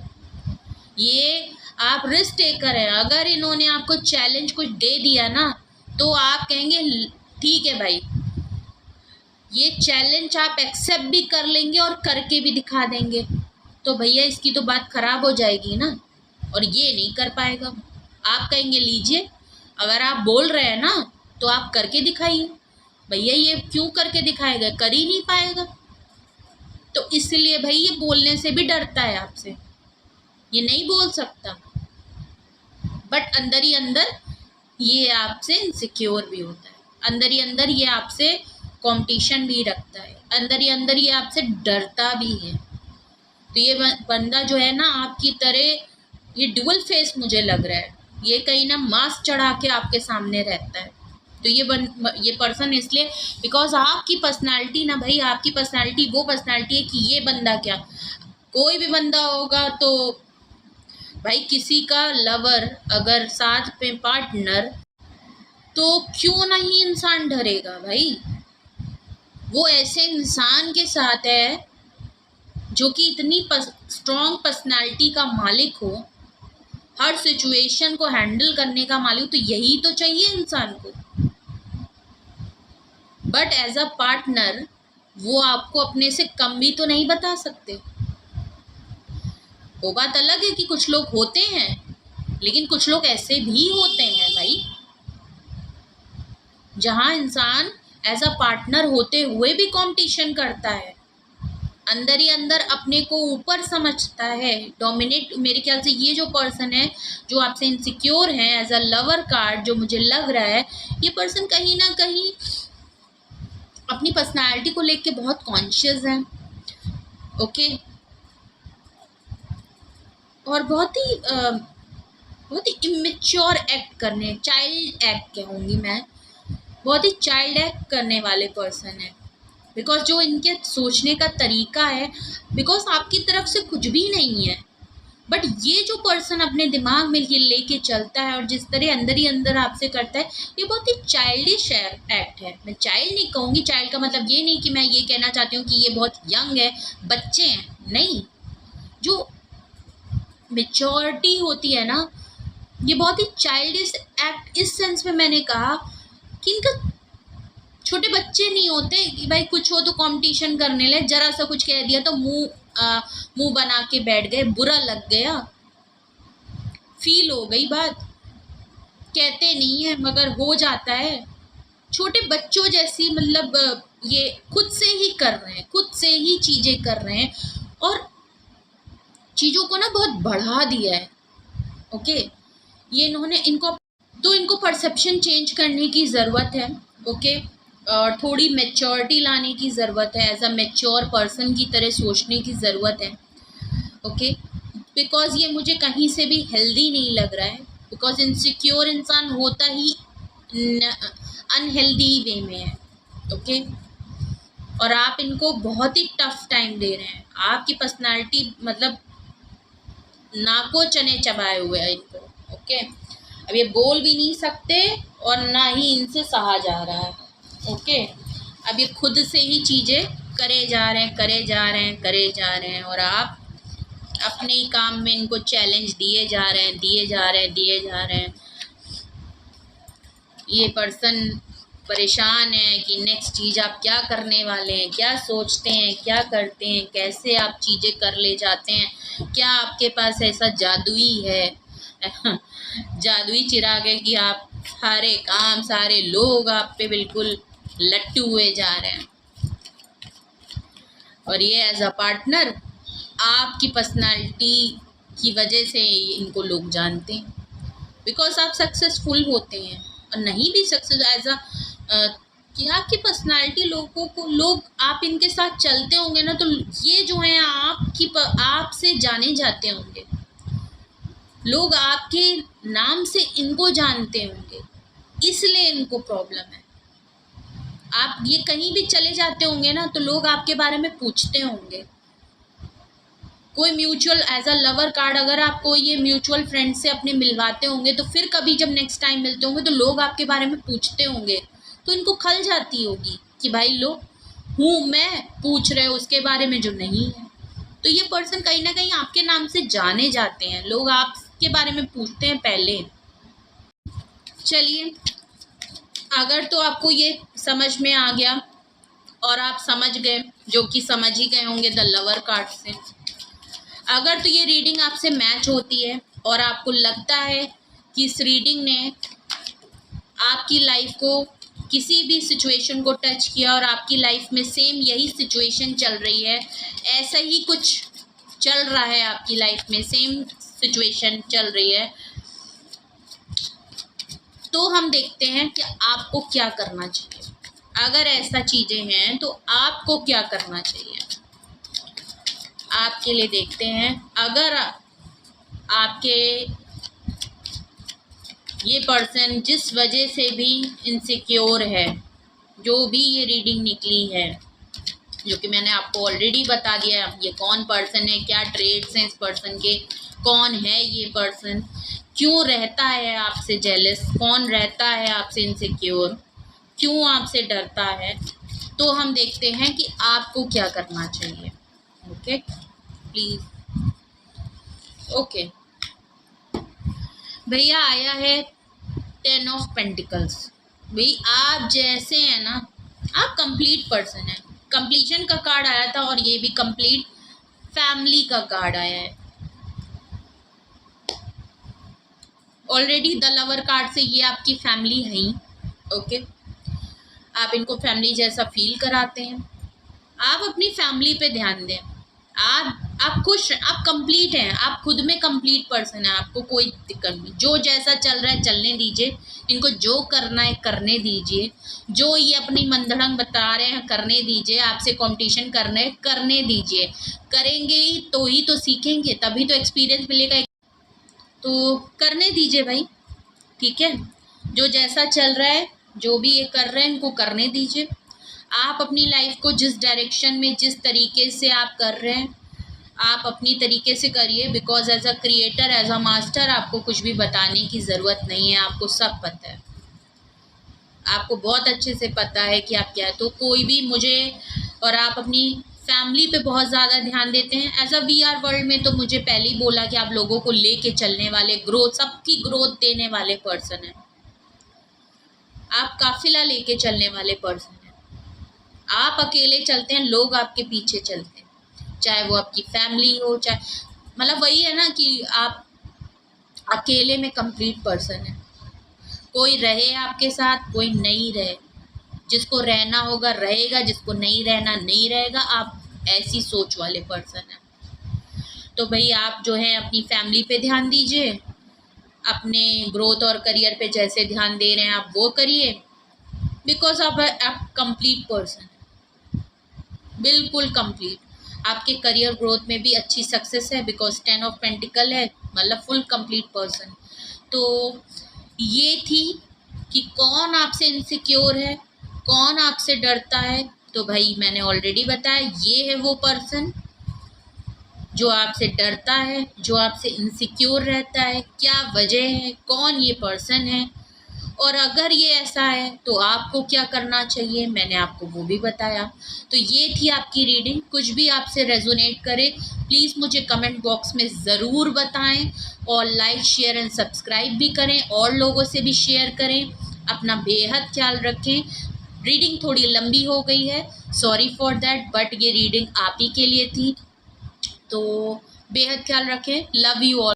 ये आप रिस्क टेकर हैं, अगर इन्होंने आपको चैलेंज कुछ दे दिया ना, तो आप कहेंगे ठीक है भाई, ये चैलेंज आप एक्सेप्ट भी कर लेंगे और करके भी दिखा देंगे, तो भैया इसकी तो बात खराब हो जाएगी ना, और ये नहीं कर पाएगा। आप कहेंगे लीजिए, अगर आप बोल रहे हैं ना तो आप करके दिखाइए। भैया ये क्यों करके दिखाएगा, कर ही नहीं पाएगा, तो इसलिए भाई ये बोलने से भी डरता है आपसे, ये नहीं बोल सकता, बट अंदर ही अंदर ये आपसे इनसिक्योर भी होता है, अंदर ही अंदर ये आपसे कंपटीशन भी रखता है, अंदर ही अंदर ये आपसे डरता भी है। तो ये बंदा जो है ना, आपकी तरह ये डुअल फेस मुझे लग रहा है, ये कहीं ना मास्क चढ़ा के आपके सामने रहता है। तो ये पर्सन इसलिए, बिकॉज आपकी पर्सनालिटी ना भाई, आपकी पर्सनालिटी वो पर्सनालिटी है कि ये बंदा क्या, कोई भी बंदा होगा तो भाई, किसी का लवर अगर साथ में पार्टनर, तो क्यों नहीं इंसान डरेगा भाई। वो ऐसे इंसान के साथ है जो कि इतनी स्ट्रॉन्ग पर्सनालिटी का मालिक हो, हर सिचुएशन को हैंडल करने का मालिक, तो यही तो चाहिए इंसान को। बट एज अ पार्टनर वो आपको अपने से कम भी तो नहीं बता सकते। वो बात अलग है कि कुछ लोग होते हैं, लेकिन कुछ लोग ऐसे भी होते हैं भाई, जहां इंसान एज अ पार्टनर होते हुए भी कंपटीशन करता है, अंदर ही अंदर अपने को ऊपर समझता है, डोमिनेट। मेरे ख्याल से ये जो पर्सन है जो आपसे इनसिक्योर है एज अ लवर कार्ड, जो मुझे लग रहा है, ये पर्सन कहीं ना कहीं अपनी पर्सनालिटी को लेके बहुत कॉन्शियस है। ओके, और बहुत ही इमेच्योर एक्ट करने, चाइल्ड एक्ट कहूँगी मैं, बहुत ही चाइल्ड एक्ट करने वाले पर्सन है, बिकॉज जो इनके सोचने का तरीका है, बिकॉज आपकी तरफ से कुछ भी नहीं है, बट ये जो पर्सन अपने दिमाग में ये लेके चलता है और जिस तरह अंदर ही अंदर आपसे करता है, ये बहुत ही चाइल्डिश एक्ट है। मैं चाइल्ड नहीं कहूँगी, चाइल्ड का मतलब ये नहीं कि मैं ये कहना चाहती हूँ कि ये बहुत यंग है, बच्चे हैं, नहीं। जो मेच्योरिटी होती है ना, ये बहुत ही चाइल्डिश एक्ट इस सेंस में मैंने कहा कि इनका छोटे बच्चे नहीं होते कि भाई कुछ हो तो कंपटीशन करने ले, जरा सा कुछ कह दिया तो मुंह बना के बैठ गए, बुरा लग गया, फील हो गई बात, कहते नहीं है मगर हो जाता है। छोटे बच्चों जैसी, मतलब ये खुद से ही कर रहे हैं, खुद से ही चीज़ें कर रहे हैं, और चीज़ों को ना बहुत बढ़ा दिया है। ओके, ये इनको परसेप्शन चेंज करने की ज़रूरत है। ओके, और थोड़ी मैच्योरिटी लाने की ज़रूरत है, एज अ मैच्योर पर्सन की तरह सोचने की ज़रूरत है। ओके, बिकॉज़ ये मुझे कहीं से भी हेल्दी नहीं लग रहा है, बिकॉज़ इनसिक्योर इंसान होता ही अनहेल्दी वे में है। ओके, और आप इनको बहुत ही टफ टाइम दे रहे हैं। आपकी पर्सनालिटी मतलब नाको चने चबाए हुए है इनको। ओके, अब ये बोल भी नहीं सकते और ना ही इनसे सहा जा रहा है। ओके, अब ये खुद से ही चीज़ें करे जा रहे हैं और आप अपने ही काम में इनको चैलेंज दिए जा रहे हैं। ये पर्सन परेशान है कि नेक्स्ट चीज़ आप क्या करने वाले हैं, क्या सोचते हैं, क्या करते हैं, कैसे आप चीज़ें कर ले जाते हैं, क्या आपके पास ऐसा जादुई है जादुई चिराग है कि आप सारे काम, सारे लोग आप पे बिल्कुल लट्टू हुए जा रहे हैं। और ये एज अ पार्टनर आपकी पर्सनालिटी की वजह से इनको लोग जानते हैं, बिकॉज आप सक्सेसफुल होते हैं। और नहीं भी सक्सेस एज अ कि आपकी पर्सनालिटी लोग आप इनके साथ चलते होंगे ना, तो ये जो है आपसे जाने जाते होंगे, लोग आपके नाम से इनको जानते होंगे, इसलिए इनको प्रॉब्लम है। आप ये कहीं भी चले जाते होंगे ना, तो लोग आपके बारे में पूछते होंगे। कोई mutual as a lover card अगर आपको ये म्यूचुअल फ्रेंड से अपने मिलवाते होंगे, तो फिर कभी जब नेक्स्ट टाइम मिलते होंगे तो लोग आपके बारे में पूछते होंगे, तो इनको खल जाती होगी कि भाई लो हूँ मैं, पूछ रहे हो उसके बारे में जो नहीं है। तो ये पर्सन कहीं ना कहीं आपके नाम से जाने जाते हैं, लोग आपके बारे में पूछते हैं पहले। चलिए, अगर तो आपको ये समझ में आ गया और आप समझ गए, जो कि समझ ही गए होंगे द लवर कार्ड से, अगर तो ये रीडिंग आपसे मैच होती है और आपको लगता है कि इस रीडिंग ने आपकी लाइफ को किसी भी सिचुएशन को टच किया और आपकी लाइफ में सेम यही सिचुएशन चल रही है, ऐसा ही कुछ चल रहा है आपकी लाइफ में, सेम सिचुएशन चल रही है, तो हम देखते हैं कि आपको क्या करना चाहिए। अगर ऐसा चीज़ें हैं तो आपको क्या करना चाहिए, आपके लिए देखते हैं। अगर आपके ये पर्सन जिस वजह से भी इनसिक्योर है, जो भी ये रीडिंग निकली है, जो कि मैंने आपको ऑलरेडी बता दिया है, ये कौन पर्सन है, क्या ट्रेड्स हैं इस पर्सन के, कौन है ये पर्सन, क्यों रहता है आपसे जेलस, कौन रहता है आपसे इनसिक्योर, क्यों आपसे डरता है, तो हम देखते हैं कि आपको क्या करना चाहिए। Okay please. ओके भैया, आया है 10 ऑफ पेंटिकल्स। भाई आप जैसे हैं ना, आप कंप्लीट पर्सन हैं, कंप्लीशन का कार्ड आया था और ये भी कंप्लीट फैमिली का कार्ड आया है। ऑलरेडी द लवर कार्ड से ये आपकी फैमिली है ही। ओके, आप इनको फैमिली जैसा फील कराते हैं। आप अपनी फैमिली पे ध्यान दें। आप खुश हैं, आप कंप्लीट हैं, आप खुद में कंप्लीट पर्सन है, आपको कोई दिक्कत नहीं। जो जैसा चल रहा है चलने दीजिए, इनको जो करना है करने दीजिए, जो ये अपनी मंदड़ंग बता रहे हैं करने दीजिए, आपसे कंपटीशन करना है करने दीजिए। करेंगे ही तो सीखेंगे, तभी तो एक्सपीरियंस मिलेगा, तो करने दीजिए भाई। ठीक है, जो जैसा चल रहा है, जो भी ये कर रहे हैं इनको करने दीजिए। आप अपनी लाइफ को जिस डायरेक्शन में, जिस तरीके से आप कर रहे हैं, आप अपनी तरीके से करिए, because as a creator, as a master आपको कुछ भी बताने की ज़रूरत नहीं है, आपको सब पता है, आपको बहुत अच्छे से पता है कि आप क्या है। तो कोई भी मुझे, और आप अपनी फैमिली पे बहुत ज़्यादा ध्यान देते हैं एज अ VR वर्ल्ड में, तो मुझे पहले ही बोला कि आप लोगों को लेके चलने वाले, ग्रोथ, सबकी ग्रोथ देने वाले पर्सन हैं, आप काफिला लेके चलने वाले पर्सन हैं। आप अकेले चलते हैं, लोग आपके पीछे चलते हैं, चाहे वो आपकी फैमिली हो, चाहे मतलब वही है ना कि आप अकेले में कंप्लीट पर्सन है। कोई रहे आपके साथ, कोई नहीं रहे, जिसको रहना होगा रहेगा, जिसको नहीं रहना नहीं रहेगा। आप ऐसी सोच वाले पर्सन हैं। तो भाई आप जो है अपनी फैमिली पे ध्यान दीजिए, अपने ग्रोथ और करियर पे जैसे ध्यान दे रहे हैं आप वो करिए, बिकॉज आप कंप्लीट पर्सन, बिल्कुल कंप्लीट। आपके करियर ग्रोथ में भी अच्छी सक्सेस है, बिकॉज 10 ऑफ पेंटिकल है, मतलब फुल कंप्लीट पर्सन। तो ये थी कि कौन आपसे इनसिक्योर है, कौन आपसे डरता है। तो भाई मैंने ऑलरेडी बताया, ये है वो पर्सन जो आपसे डरता है, जो आपसे इनसिक्योर रहता है। क्या वजह है, कौन ये पर्सन है, और अगर ये ऐसा है तो आपको क्या करना चाहिए, मैंने आपको वो भी बताया। तो ये थी आपकी रीडिंग। कुछ भी आपसे रेजोनेट करे प्लीज़ मुझे कमेंट बॉक्स में ज़रूर बताएं, और लाइक शेयर एंड सब्सक्राइब भी करें, और लोगों से भी शेयर करें। अपना बेहद ख्याल रखें। रीडिंग थोड़ी लंबी हो गई है, सॉरी फॉर दैट, बट ये रीडिंग आप ही के लिए थी। तो बेहद ख्याल रखें। Love you all.